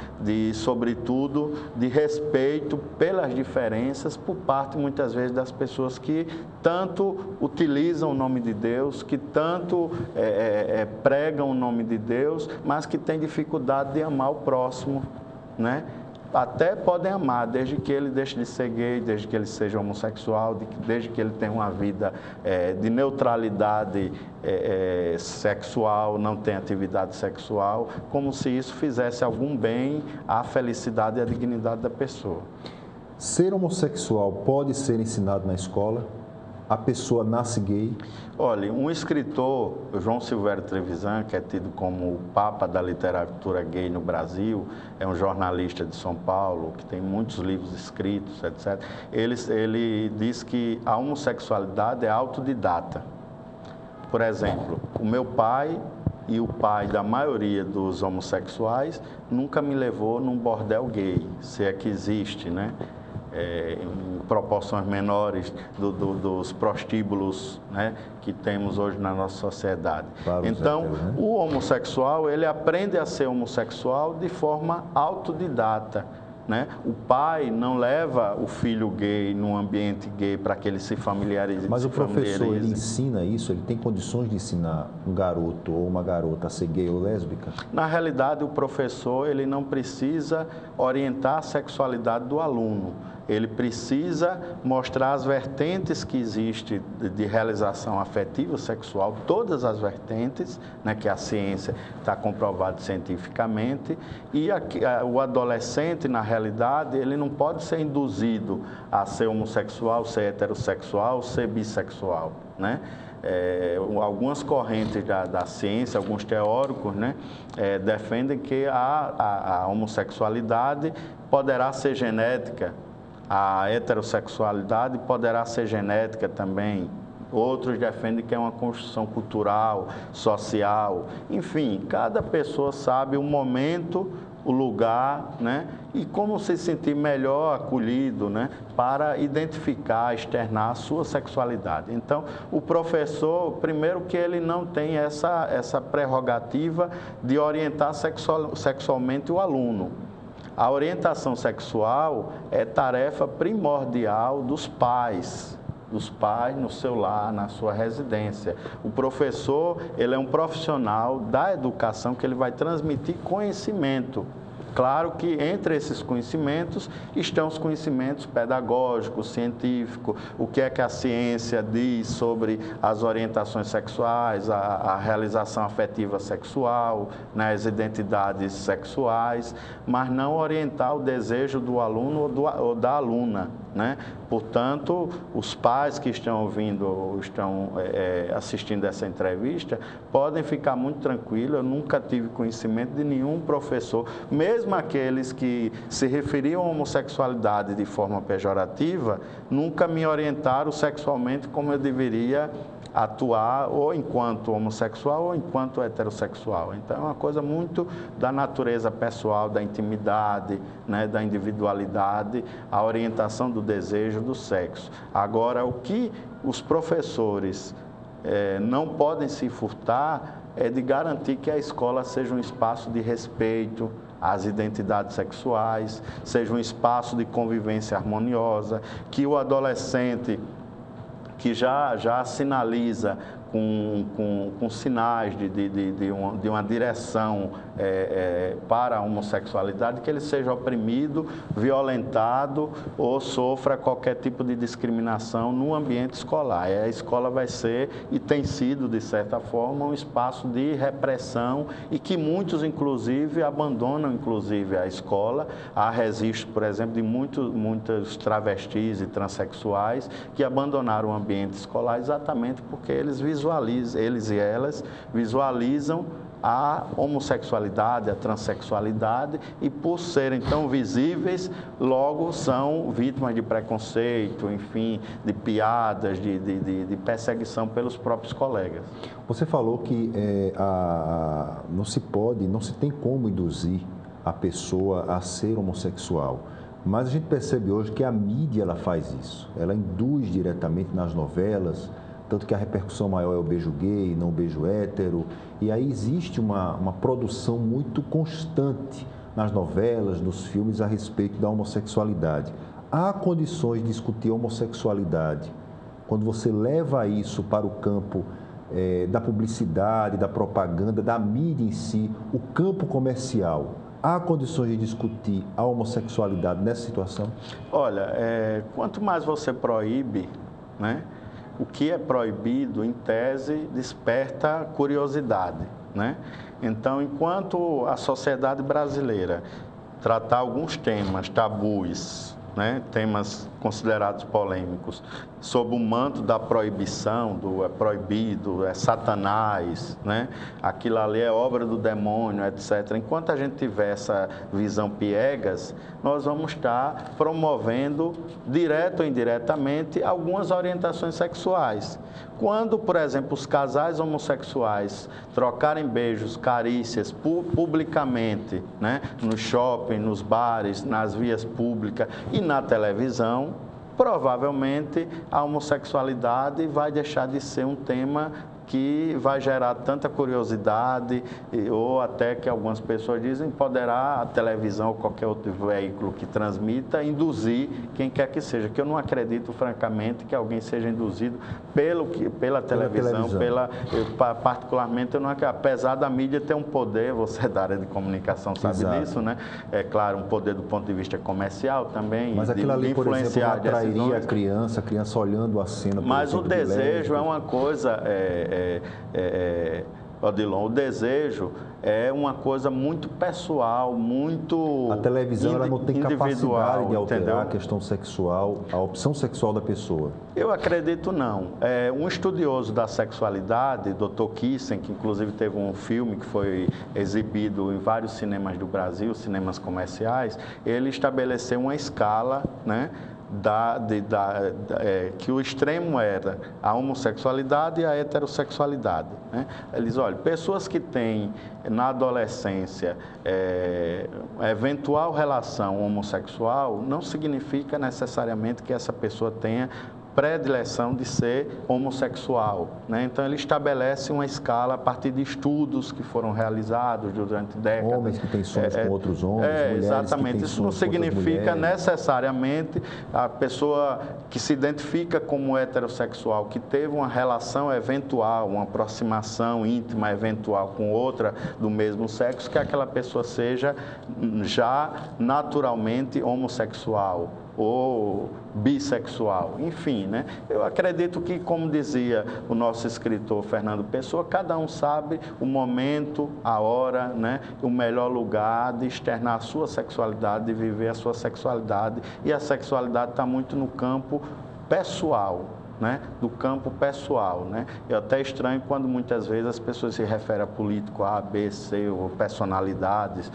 sobretudo, de respeito pelas diferenças por parte, muitas vezes, das pessoas que tanto utilizam o nome de Deus, que tanto pregam o nome de Deus, mas que têm dificuldade de amar o próximo, né? Até podem amar, desde que ele deixe de ser gay, desde que ele seja homossexual, desde que ele tenha uma vida de neutralidade sexual, não tenha atividade sexual, como se isso fizesse algum bem à felicidade e à dignidade da pessoa. Ser homossexual pode ser ensinado na escola? A pessoa nasce gay? Olha, um escritor, João Silvério Trevisan, que é tido como o papa da literatura gay no Brasil, é um jornalista de São Paulo, que tem muitos livros escritos, etc. Ele diz que a homossexualidade é autodidata. Por exemplo, o meu pai e o pai da maioria dos homossexuais nunca me levou num bordel gay, se é que existe, né? Em proporções menores dos prostíbulos, né, que temos hoje na nossa sociedade. Claro, então, né? O homossexual, ele aprende a ser homossexual de forma autodidata, né? O pai não leva o filho gay num ambiente gay para que ele se familiarize. Mas o professor, ele ensina isso? Ele tem condições de ensinar um garoto ou uma garota a ser gay ou lésbica? Na realidade, o professor, ele não precisa orientar a sexualidade do aluno. Ele precisa mostrar as vertentes que existem de realização afetiva, sexual, todas as vertentes, né, que a ciência está comprovada cientificamente, e o adolescente, na realidade, ele não pode ser induzido a ser homossexual, ser heterossexual, ser bissexual, né? Algumas correntes da ciência, alguns teóricos, né, defendem que a homossexualidade poderá ser genética, a heterossexualidade poderá ser genética também. Outros defendem que é uma construção cultural, social. Enfim, cada pessoa sabe o momento, o lugar, né? E como se sentir melhor acolhido, né? Para identificar, externar a sua sexualidade. Então, o professor, primeiro que ele não tem essa prerrogativa de orientar sexualmente o aluno. A orientação sexual é tarefa primordial dos pais no seu lar, na sua residência. O professor, ele é um profissional da educação que ele vai transmitir conhecimento. Claro que entre esses conhecimentos estão os conhecimentos pedagógicos, científicos, o que é que a ciência diz sobre as orientações sexuais, a realização afetiva sexual, né, as identidades sexuais, mas não orientar o desejo do aluno ou da aluna, né? Portanto, os pais que estão ouvindo ou estão assistindo essa entrevista podem ficar muito tranquilos. Eu nunca tive conhecimento de nenhum professor, mesmo aqueles que se referiam à homossexualidade de forma pejorativa, nunca me orientaram sexualmente como eu deveria atuar ou enquanto homossexual ou enquanto heterossexual. Então, é uma coisa muito da natureza pessoal, da intimidade, né, da individualidade, a orientação do desejo do sexo. Agora, o que os professores não podem se furtar é de garantir que a escola seja um espaço de respeito às identidades sexuais, seja um espaço de convivência harmoniosa, que o adolescente que já sinaliza com sinais de uma direção para a homossexualidade, que ele seja oprimido, violentado ou sofra qualquer tipo de discriminação no ambiente escolar. A escola vai ser, e tem sido, de certa forma, um espaço de repressão e que muitos, inclusive, abandonam, inclusive, a escola. Há registro, por exemplo, de muitos travestis e transexuais que abandonaram o ambiente escolar exatamente porque eles visualizam eles e elas visualizam a homossexualidade, a transexualidade, e por serem tão visíveis, logo são vítimas de preconceito, enfim, de piadas, de perseguição pelos próprios colegas. Você falou que não se tem como induzir a pessoa a ser homossexual, mas a gente percebe hoje que a mídia ela faz isso, ela induz diretamente nas novelas, tanto que a repercussão maior é o beijo gay, não o beijo hétero, e aí existe uma produção muito constante nas novelas, nos filmes a respeito da homossexualidade. Há condições de discutir homossexualidade quando você leva isso para o campo da publicidade, da propaganda, da mídia em si, o campo comercial. Há condições de discutir a homossexualidade nessa situação? Olha, quanto mais você proíbe, né? O que é proibido, em tese, desperta curiosidade, né? Então, enquanto a sociedade brasileira tratar alguns temas tabus, né? Temas considerados polêmicos, sob o manto da proibição, do é proibido, é Satanás, né? Aquilo ali é obra do demônio, etc. Enquanto a gente tiver essa visão piegas, nós vamos estar promovendo, direto ou indiretamente, algumas orientações sexuais. Quando, por exemplo, os casais homossexuais trocarem beijos, carícias, publicamente, né? No shopping, nos bares, nas vias públicas e na televisão, provavelmente a homossexualidade vai deixar de ser um tema que vai gerar tanta curiosidade, ou até que algumas pessoas dizem, poderá a televisão ou qualquer outro veículo que transmita induzir quem quer que seja, que eu não acredito, francamente, que alguém seja induzido pela televisão. Particularmente, eu não acredito, apesar da mídia ter um poder, você da área de comunicação sabe disso, né? É claro, um poder do ponto de vista comercial também. Mas aquilo ali, por exemplo, atrairia a criança olhando a cena. Mas o desejo é uma coisa... Odilon, o desejo é uma coisa muito pessoal, muito a televisão ela não tem capacidade de alterar, entendeu? A questão sexual, a opção sexual da pessoa. Eu acredito não. Um estudioso da sexualidade, Dr. Kissen, que inclusive teve um filme que foi exibido em vários cinemas do Brasil, cinemas comerciais, ele estabeleceu uma escala, né? Que o extremo era a homossexualidade e a heterossexualidade, né? Eles, olha, pessoas que têm na adolescência eventual relação homossexual não significa necessariamente que essa pessoa tenha predileção de ser homossexual, né? Então ele estabelece uma escala a partir de estudos que foram realizados durante décadas. Homens que têm sonhos com outros homens, mulheres exatamente. Que têm isso não significa necessariamente a pessoa que se identifica como heterossexual, que teve uma relação eventual, uma aproximação íntima eventual com outra do mesmo sexo, que aquela pessoa seja já naturalmente homossexual ou bissexual, enfim, né? Eu acredito que, como dizia o nosso escritor Fernando Pessoa, cada um sabe o momento, a hora, né? O melhor lugar de externar a sua sexualidade, de viver a sua sexualidade, e a sexualidade está muito no campo pessoal, né? Do campo pessoal, né? Eu até estranho quando muitas vezes as pessoas se referem a político A, B, C, ou personalidades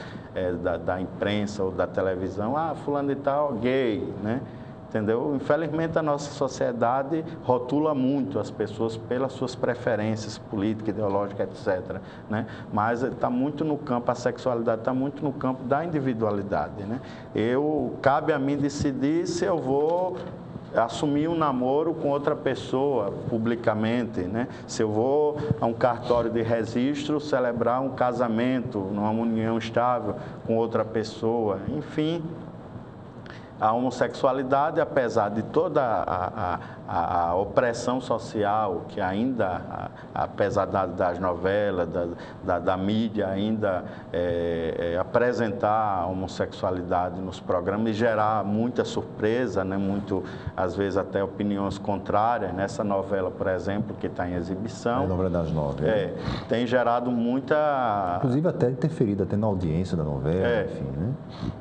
da imprensa ou da televisão, fulano de tal, gay, né? Entendeu? Infelizmente, a nossa sociedade rotula muito as pessoas pelas suas preferências políticas, ideológicas, etc., né? Mas está muito no campo, a sexualidade está muito no campo da individualidade, né? Cabe a mim decidir se eu vou assumir um namoro com outra pessoa publicamente, né? Se eu vou a um cartório de registro celebrar um casamento, numa união estável com outra pessoa, enfim. A homossexualidade, apesar de toda a opressão social que ainda, apesar das novelas, da mídia ainda apresentar a homossexualidade nos programas e gerar muita surpresa, né? Muito, às vezes até opiniões contrárias. Nessa novela, por exemplo, que está em exibição. A novela das 9. Tem gerado muita... Inclusive até interferido até na audiência da novela, enfim, né?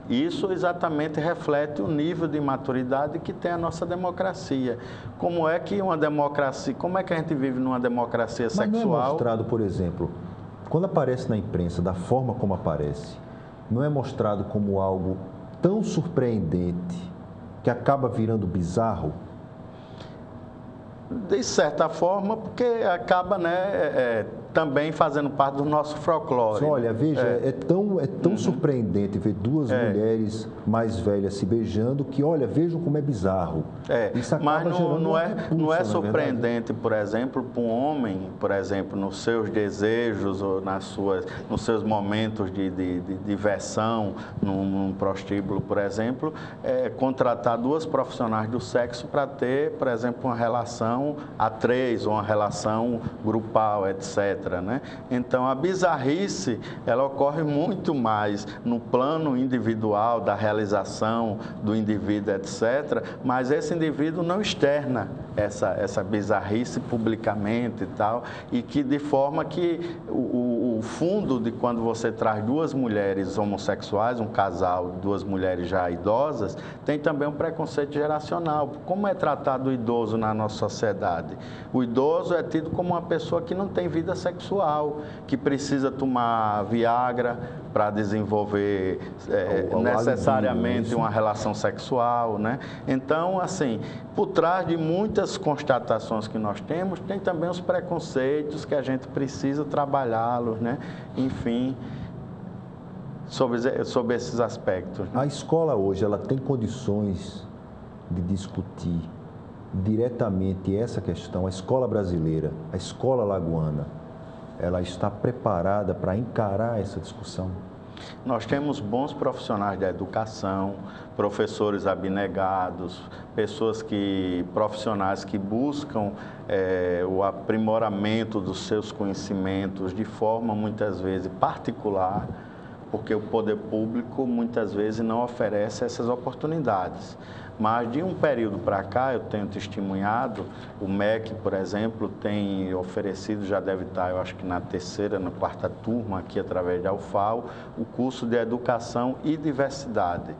Isso exatamente reflete mesmo nível de maturidade que tem a nossa democracia. Como é que a gente vive numa democracia sexual? Mas não é mostrado, por exemplo, quando aparece na imprensa, da forma como aparece, não é mostrado como algo tão surpreendente que acaba virando bizarro? De certa forma, porque acaba, né, também fazendo parte do nosso folclore. Olha, veja, é tão surpreendente ver duas mulheres mais velhas se beijando que, olha, vejam como é bizarro. Isso acaba não é surpreendente, por exemplo, para um homem, por exemplo, nos seus desejos ou nos seus momentos de diversão, num prostíbulo, por exemplo, contratar duas profissionais do sexo para ter, por exemplo, uma relação a três, ou uma relação grupal, etc., né? Então, a bizarrice, ela ocorre muito mais no plano individual, da realização do indivíduo, etc., mas esse indivíduo não externa essa bizarrice publicamente e tal, e que de forma que o fundo de quando você traz duas mulheres homossexuais, um casal, duas mulheres já idosas, tem também um preconceito geracional. Como é tratado o idoso na nossa sociedade? O idoso é tido como uma pessoa que não tem vida sexual, que precisa tomar Viagra para desenvolver necessariamente uma relação sexual, né? Então, assim, por trás de muitas constatações que nós temos, tem também os preconceitos que a gente precisa trabalhá-los, né? Enfim, sobre esses aspectos. A escola hoje, ela tem condições de discutir diretamente essa questão? A escola brasileira, a escola lagoana, ela está preparada para encarar essa discussão? Nós temos bons profissionais da educação, professores abnegados, profissionais que buscam o aprimoramento dos seus conhecimentos de forma, muitas vezes, particular, porque o poder público, muitas vezes, não oferece essas oportunidades. Mas, de um período para cá, eu tenho testemunhado, o MEC, por exemplo, tem oferecido, já deve estar, eu acho que na terceira, na quarta turma, aqui através da UFAL, o curso de Educação e Diversidade,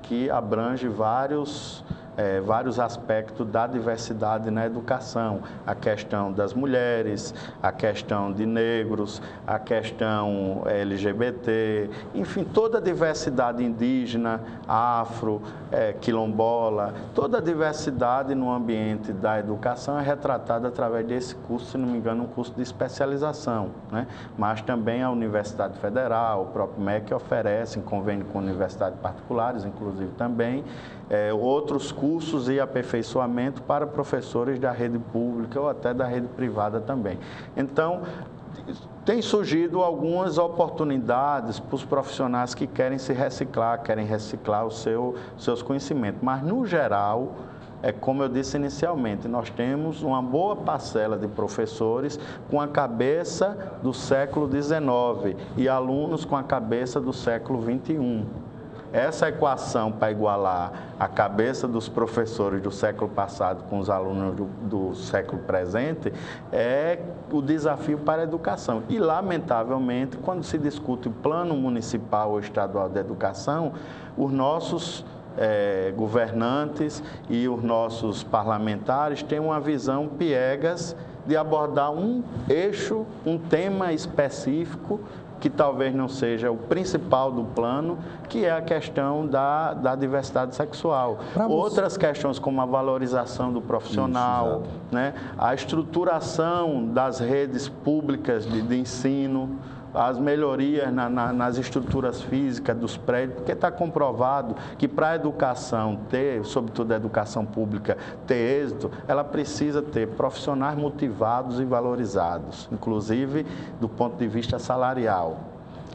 que abrange vários aspectos da diversidade na educação. A questão das mulheres, a questão de negros, a questão LGBT, enfim, toda a diversidade indígena, afro, quilombola, toda a diversidade no ambiente da educação é retratada através desse curso, se não me engano, um curso de especialização, né? Mas também a Universidade Federal, o próprio MEC oferece, em convênio com universidades particulares, inclusive também, outros cursos e aperfeiçoamento para professores da rede pública ou até da rede privada também. Então, tem surgido algumas oportunidades para os profissionais que querem se reciclar, querem reciclar os seus conhecimentos, mas, no geral, como eu disse inicialmente, nós temos uma boa parcela de professores com a cabeça do século XIX e alunos com a cabeça do século XXI. Essa equação para igualar a cabeça dos professores do século passado com os alunos do século presente é o desafio para a educação. E, lamentavelmente, quando se discute o plano municipal ou estadual de educação, os nossos governantes e os nossos parlamentares têm uma visão piegas de abordar um eixo, um tema específico, que talvez não seja o principal do plano, que é a questão da diversidade sexual. Outras questões, como a valorização do profissional, né? A estruturação das redes públicas de ensino, as melhorias nas estruturas físicas dos prédios, porque está comprovado que para a educação ter, sobretudo a educação pública, ter êxito, ela precisa ter profissionais motivados e valorizados, inclusive do ponto de vista salarial.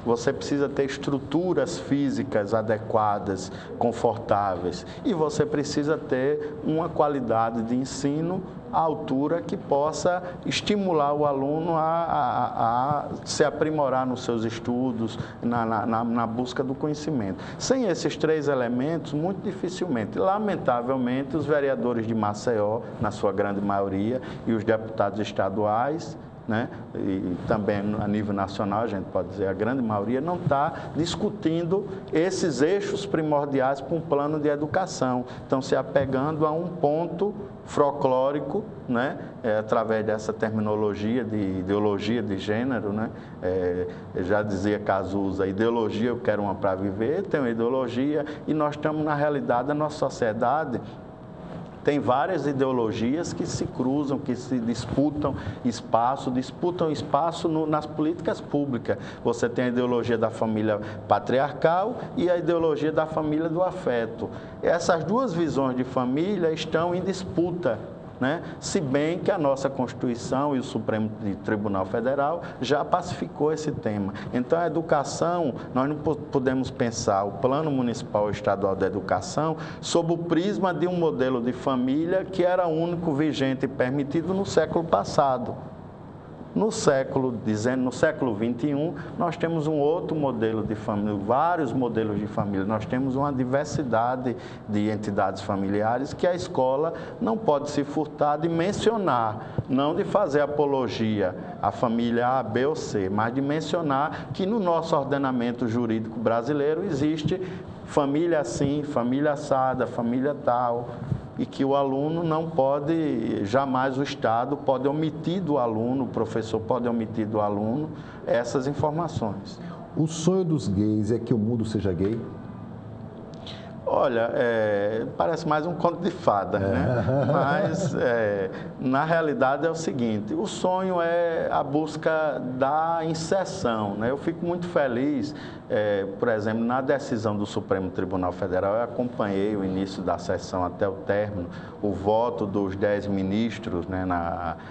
Você precisa ter estruturas físicas adequadas, confortáveis, e você precisa ter uma qualidade de ensino à altura que possa estimular o aluno a se aprimorar nos seus estudos, na busca do conhecimento. Sem esses três elementos, muito dificilmente, lamentavelmente, os vereadores de Maceió, na sua grande maioria, e os deputados estaduais, né? E também a nível nacional, a gente pode dizer, a grande maioria não está discutindo esses eixos primordiais para um plano de educação. Estão se apegando a um ponto folclórico, né? Através dessa terminologia de ideologia de gênero, né? Já dizia Cazuza, ideologia eu quero uma para viver, tem uma ideologia, e nós estamos, na realidade, a nossa sociedade tem várias ideologias que se cruzam, que se disputam espaço nas políticas públicas. Você tem a ideologia da família patriarcal e a ideologia da família do afeto. Essas duas visões de família estão em disputa, né? Se bem que a nossa Constituição e o Supremo Tribunal Federal já pacificou esse tema. Então, a educação, nós não podemos pensar o Plano Municipal Estadual de Educação sob o prisma de um modelo de família que era único, vigente e permitido no século passado. No século XXI, nós temos um outro modelo de família, vários modelos de família. Nós temos uma diversidade de entidades familiares que a escola não pode se furtar de mencionar, não de fazer apologia à família A, B ou C, mas de mencionar que no nosso ordenamento jurídico brasileiro existe família assim, família assada, família tal, e que o aluno não pode, jamais o Estado pode omitir do aluno, o professor pode omitir do aluno essas informações. O sonho dos gays é que o mundo seja gay? Olha, parece mais um conto de fada, né? Mas, na realidade, é o seguinte, o sonho é a busca da inserção, né? Eu fico muito feliz, por exemplo, na decisão do Supremo Tribunal Federal, eu acompanhei o início da sessão até o término, o voto dos 10 ministros, né, na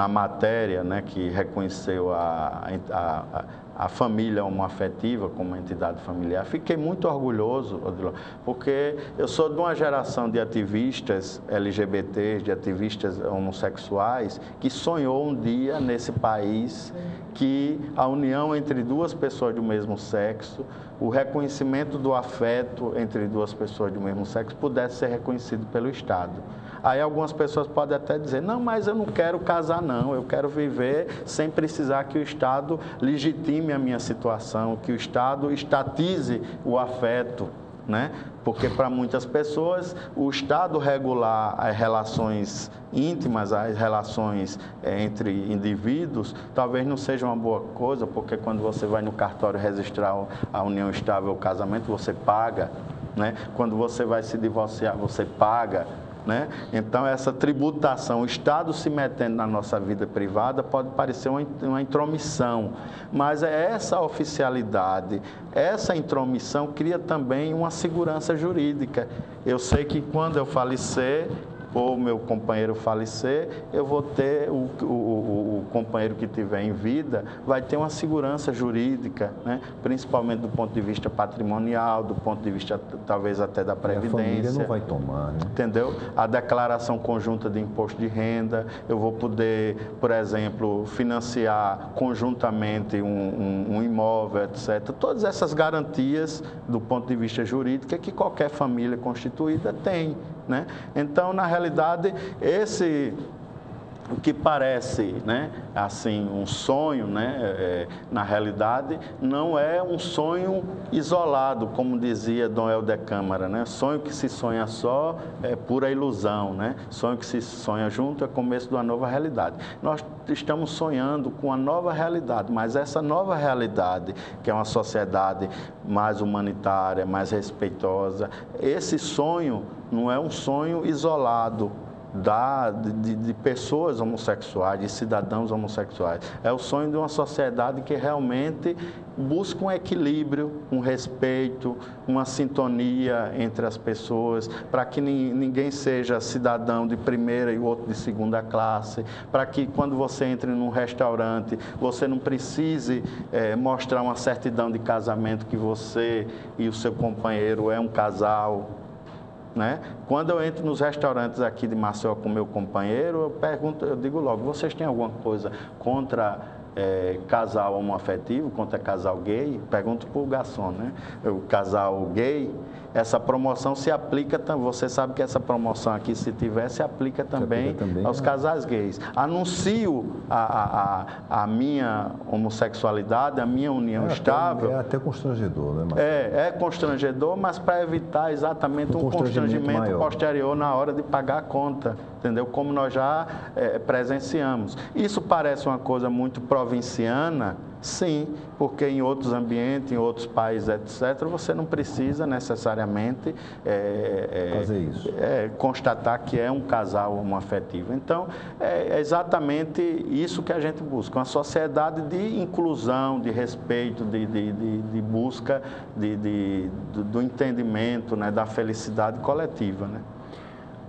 matéria, né, que reconheceu a família homoafetiva como entidade familiar. Fiquei muito orgulhoso, Odilon, porque eu sou de uma geração de ativistas LGBTs, de ativistas homossexuais, que sonhou um dia nesse país que a união entre duas pessoas do mesmo sexo, o reconhecimento do afeto entre duas pessoas do mesmo sexo pudesse ser reconhecido pelo Estado. Aí algumas pessoas podem até dizer, não, mas eu não quero casar não, eu quero viver sem precisar que o Estado legitime a minha situação, que o Estado estatize o afeto, né? Porque para muitas pessoas o Estado regular as relações íntimas, as relações entre indivíduos, talvez não seja uma boa coisa, porque quando você vai no cartório registrar a união estável, o casamento, você paga, né? Quando você vai se divorciar, você paga, né? Então, essa tributação, o Estado se metendo na nossa vida privada, pode parecer uma intromissão, mas é essa oficialidade, essa intromissão cria também uma segurança jurídica. Eu sei que quando eu falecer, ou meu companheiro falecer, eu vou ter, o companheiro que tiver em vida, vai ter uma segurança jurídica, né? Principalmente do ponto de vista patrimonial, do ponto de vista talvez até da previdência. A família não vai tomar, né? Entendeu? A declaração conjunta de imposto de renda, eu vou poder, por exemplo, financiar conjuntamente um imóvel, etc. Todas essas garantias do ponto de vista jurídico que qualquer família constituída tem, né? Então, na realidade, o que parece, né, assim, um sonho, né, na realidade, não é um sonho isolado, como dizia Dom Helder Câmara, né? Sonho que se sonha só é pura ilusão, né? Sonho que se sonha junto é começo de uma nova realidade. Nós estamos sonhando com uma nova realidade, mas essa nova realidade, que é uma sociedade mais humanitária, mais respeitosa, esse sonho não é um sonho isolado de pessoas homossexuais, de cidadãos homossexuais. É o sonho de uma sociedade que realmente busca um equilíbrio, um respeito, uma sintonia entre as pessoas, para que ninguém seja cidadão de primeira e o outro de segunda classe, para que quando você entre num restaurante, você não precise mostrar uma certidão de casamento que você e o seu companheiro é um casal, né? Quando eu entro nos restaurantes aqui de Maceió com meu companheiro, eu digo logo, vocês têm alguma coisa contra casal homoafetivo, contra casal gay? Pergunto para o garçom, né? O casal gay, essa promoção se aplica, você sabe que essa promoção aqui, se tiver, se aplica também aos casais gays. Anuncio a minha homossexualidade, a minha união estável. É até constrangedor, né, Marcelo? É constrangedor, mas para evitar exatamente um constrangimento posterior na hora de pagar a conta, entendeu? Como nós já presenciamos. Isso parece uma coisa muito provinciana, sim, porque em outros ambientes, em outros países, etc., você não precisa necessariamente fazer isso. Constatar que é um casal homoafetivo. Então, é exatamente isso que a gente busca, uma sociedade de inclusão, de respeito, de busca do entendimento, né, da felicidade coletiva, né?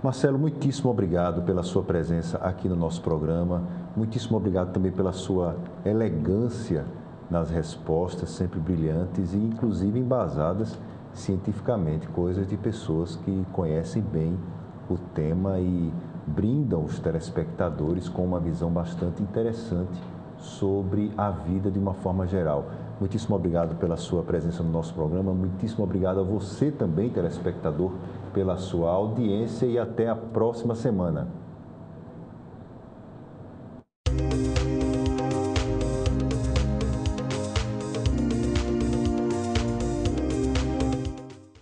Marcelo, muitíssimo obrigado pela sua presença aqui no nosso programa. Muitíssimo obrigado também pela sua elegância nas respostas, sempre brilhantes e inclusive embasadas cientificamente, coisas de pessoas que conhecem bem o tema e brindam os telespectadores com uma visão bastante interessante sobre a vida de uma forma geral. Muitíssimo obrigado pela sua presença no nosso programa, muitíssimo obrigado a você também, telespectador, pela sua audiência e até a próxima semana.